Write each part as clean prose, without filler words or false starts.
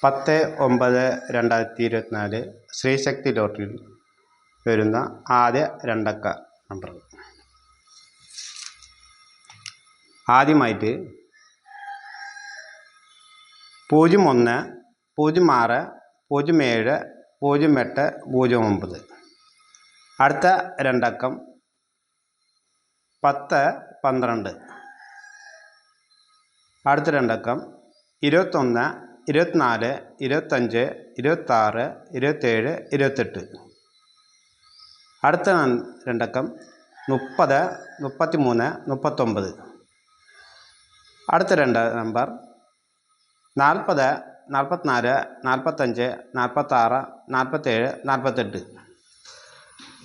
10/9/2024 ശ്രീശക്തി ലോട്ടറിയിൽ വരുന്ന ആദ്യ രണ്ടക്ക നമ്പർ. ആദ്യമായിട്ട് 01 06 07 08 09. അടുത്ത രണ്ടക്കം 10 12. അടുത്ത രണ്ടക്കം 21 24 25 26 27 28. അടുത്ത രണ്ടക്കം 30 33 39. അടുത്ത രണ്ട് നമ്പർ 40 44 45 46 47 48.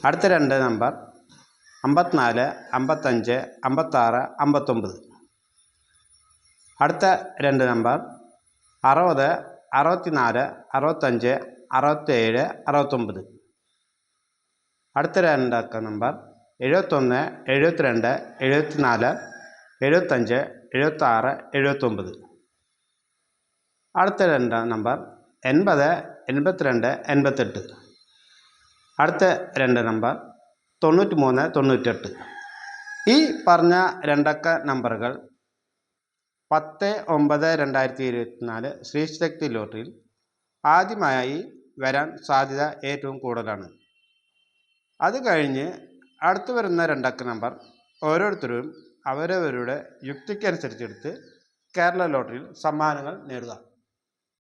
അടുത്ത രണ്ട് നമ്പർ 54 55 56 59. അടുത്ത രണ്ട് നമ്പർ 60 64 65 67 69. അടുത്ത രണ്ടക്ക നമ്പർ 71 72 74 75 76 79. അടുത്ത രണ്ട് നമ്പർ 80 82 88. അടുത്ത രണ്ട് നമ്പർ 93 98. ഈ പറഞ്ഞ രണ്ടക്ക നമ്പറുകൾ 10/9/2024 ശ്രീശക്തി ലോട്ടറിയിൽ ആദ്യമായി വരാൻ സാധ്യത ഏറ്റവും കൂടുതലാണ്. അത് കഴിഞ്ഞ് അടുത്ത് വരുന്ന രണ്ടക്ക നമ്പർ ഓരോരുത്തരും അവരവരുടെ യുക്തിക്കനുസരിച്ചെടുത്ത് കേരള ലോട്ടറിയിൽ സമ്മാനങ്ങൾ നേടുക.